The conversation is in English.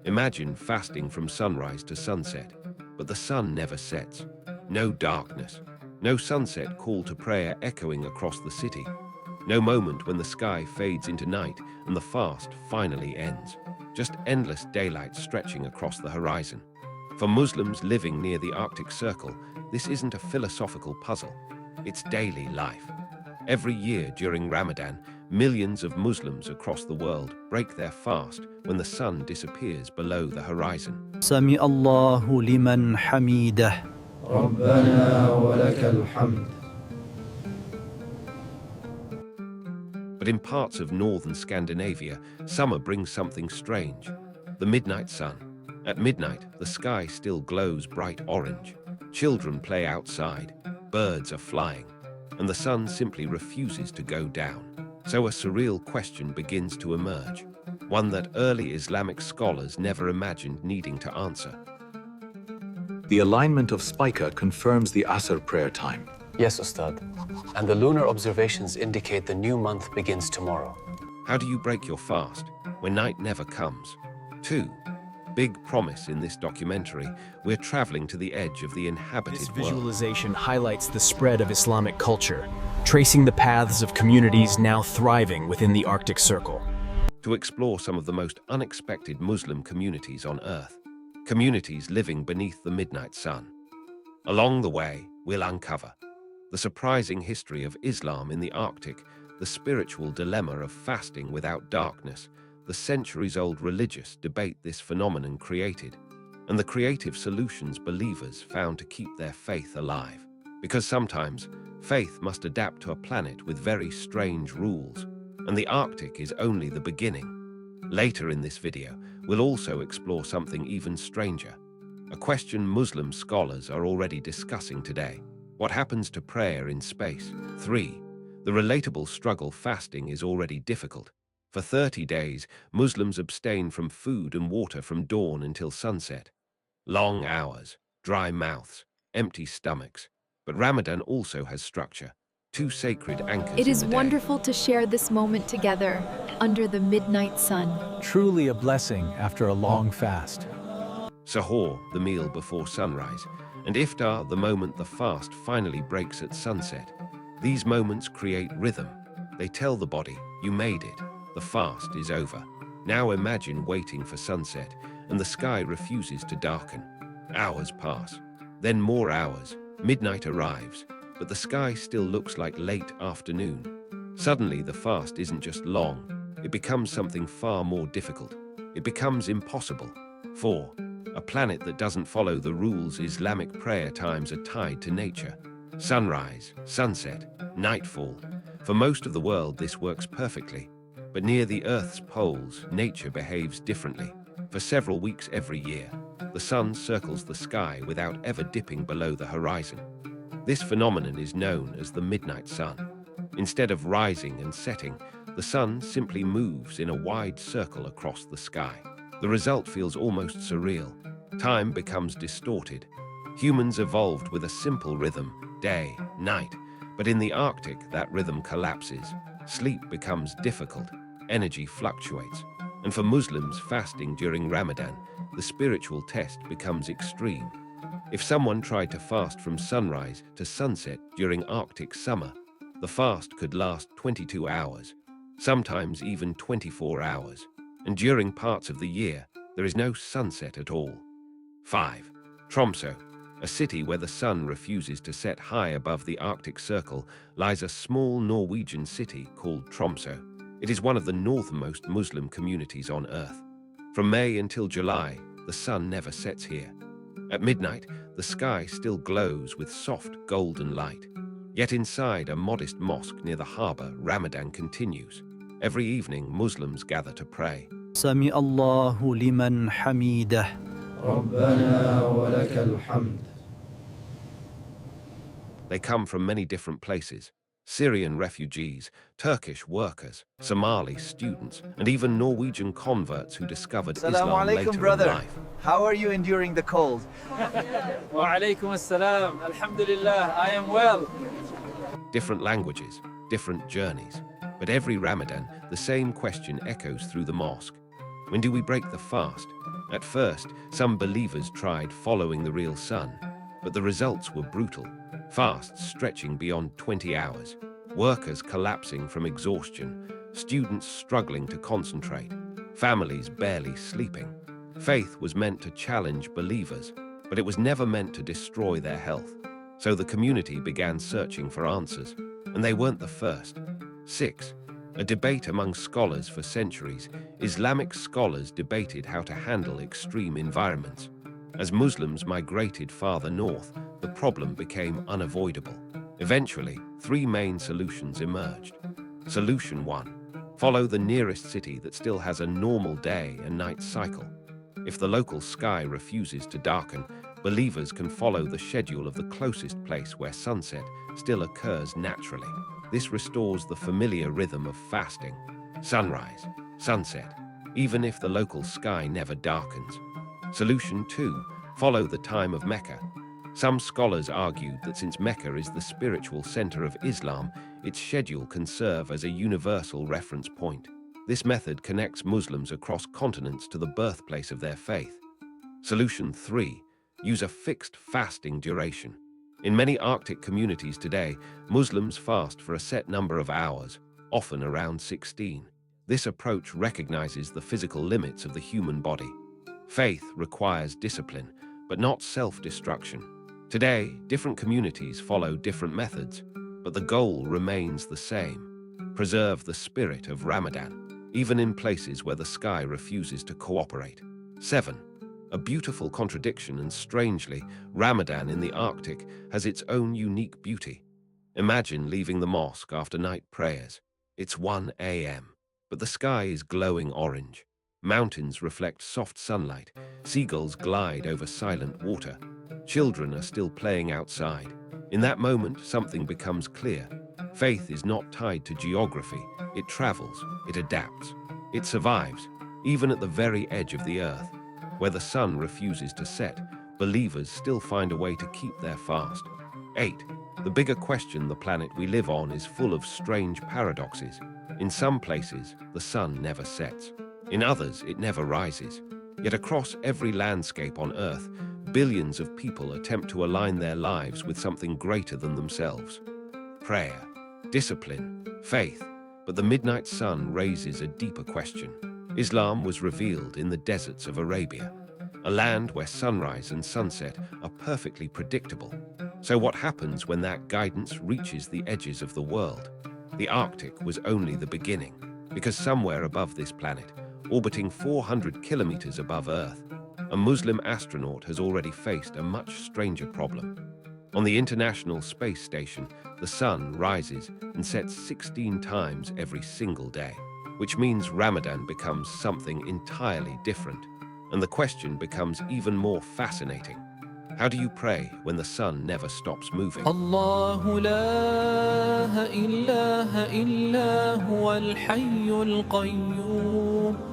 Imagine fasting from sunrise to sunset, but the sun never sets. No darkness, no sunset call to prayer echoing across the city, no moment when the sky fades into night and the fast finally ends. Just endless daylight stretching across the horizon. For Muslims living near the Arctic Circle, this isn't a philosophical puzzle. It's daily life. Every year during Ramadan, millions of Muslims across the world break their fast when the sun disappears below the horizon. سمع الله لمن حميده ربنا ولك الحمد. But in parts of northern Scandinavia, summer brings something strange. The midnight sun. At midnight, the sky still glows bright orange. Children play outside, birds are flying, and the sun simply refuses to go down. So a surreal question begins to emerge, one that early Islamic scholars never imagined needing to answer. The alignment of Spica confirms the Asr prayer time. Yes, Ustad. And the lunar observations indicate the new month begins tomorrow. How do you break your fast when night never comes? 2. Big promise in this documentary, we're traveling to the edge of the inhabited This world. visualization highlights the spread of Islamic culture, tracing the paths of communities now thriving within the Arctic Circle. To explore some of the most unexpected Muslim communities on Earth, communities living beneath the midnight sun. Along the way, we'll uncover the surprising history of Islam in the Arctic, the spiritual dilemma of fasting without darkness, the centuries-old religious debate this phenomenon created, and the creative solutions believers found to keep their faith alive. Because sometimes, faith must adapt to a planet with very strange rules, and the Arctic is only the beginning. Later in this video, we'll also explore something even stranger, a question Muslim scholars are already discussing today. What happens to prayer in space? 3. The relatable struggle fasting is already difficult. For 30 days, Muslims abstain from food and water from dawn until sunset. Long hours, dry mouths, empty stomachs. But Ramadan also has structure. 2 sacred anchors. It is in the day. wonderful to share this moment together under the midnight sun. Truly a blessing after a long fast. Sahur, the meal before sunrise, and Iftar, the moment the fast finally breaks at sunset. These moments create rhythm. They tell the body, you made it, the fast is over. Now imagine waiting for sunset, and the sky refuses to darken. Hours pass, then more hours. Midnight arrives, but the sky still looks like late afternoon. Suddenly, the fast isn't just long, it becomes something far more difficult. It becomes impossible. 4. A planet that doesn't follow the rules. Islamic prayer times are tied to nature. Sunrise, sunset, nightfall. For most of the world, this works perfectly. But near the Earth's poles, nature behaves differently. For several weeks every year, the sun circles the sky without ever dipping below the horizon. This phenomenon is known as the midnight sun. Instead of rising and setting, the sun simply moves in a wide circle across the sky. The result feels almost surreal. Time becomes distorted. Humans evolved with a simple rhythm, day, night. But in the Arctic, that rhythm collapses. Sleep becomes difficult. Energy fluctuates. And for Muslims fasting during Ramadan, the spiritual test becomes extreme. If someone tried to fast from sunrise to sunset during Arctic summer, the fast could last 22 hours, sometimes even 24 hours. And during parts of the year, there is no sunset at all. 5. Tromsø, a city where the sun refuses to set high above the Arctic Circle, lies a small Norwegian city called Tromsø. It is one of the northernmost Muslim communities on Earth. From May until July, the sun never sets here. At midnight, the sky still glows with soft golden light. Yet inside a modest mosque near the harbor, Ramadan continues. Every evening, Muslims gather to pray. سمع الله لمن حميده ربنا ولك الحمد. They come from many different places. Syrian refugees, Turkish workers, Somali students, and even Norwegian converts who discovered Islam Assalamu later alaikum, brother. in life. How are you enduring the cold? Wa alaikum assalam. Alhamdulillah, I am well. Different languages, different journeys. But every Ramadan, the same question echoes through the mosque. When do we break the fast? At first, some believers tried following the real sun, but the results were brutal. Fasts stretching beyond 20 hours, workers collapsing from exhaustion, students struggling to concentrate, families barely sleeping. Faith was meant to challenge believers, but it was never meant to destroy their health. So the community began searching for answers, and they weren't the first. 6. A debate among scholars for centuries. Islamic scholars debated how to handle extreme environments. As Muslims migrated farther north, the problem became unavoidable. Eventually, 3 main solutions emerged. Solution 1. Follow the nearest city that still has a normal day and night cycle. If the local sky refuses to darken, believers can follow the schedule of the closest place where sunset still occurs naturally. This restores the familiar rhythm of fasting. Sunrise, sunset, even if the local sky never darkens. Solution 2. Follow the time of Mecca. Some scholars argued that since Mecca is the spiritual center of Islam, its schedule can serve as a universal reference point. This method connects Muslims across continents to the birthplace of their faith. Solution 3. Use a fixed fasting duration. In many Arctic communities today, Muslims fast for a set number of hours, often around 16. This approach recognizes the physical limits of the human body. Faith requires discipline, but not self-destruction. Today, different communities follow different methods, but the goal remains the same: preserve the spirit of Ramadan, even in places where the sky refuses to cooperate. 7. A beautiful contradiction, and strangely, Ramadan in the Arctic has its own unique beauty. Imagine leaving the mosque after night prayers. It's 1 a.m., but the sky is glowing orange. Mountains reflect soft sunlight. Seagulls glide over silent water. Children are still playing outside. In that moment, something becomes clear. Faith is not tied to geography. It travels, it adapts, it survives, even at the very edge of the earth. Where the sun refuses to set, believers still find a way to keep their fast. 8. The bigger question: the planet we live on is full of strange paradoxes. In some places, the sun never sets. In others, it never rises. Yet across every landscape on Earth, billions of people attempt to align their lives with something greater than themselves. Prayer, discipline, faith. But the midnight sun raises a deeper question. Islam was revealed in the deserts of Arabia, a land where sunrise and sunset are perfectly predictable. So what happens when that guidance reaches the edges of the world? The Arctic was only the beginning, because somewhere above this planet, orbiting 400 kilometers above Earth, a Muslim astronaut has already faced a much stranger problem. On the International Space Station, the sun rises and sets 16 times every single day, which means Ramadan becomes something entirely different. And the question becomes even more fascinating. How do you pray when the sun never stops moving? الله لا إله إلا هو الحي القيوم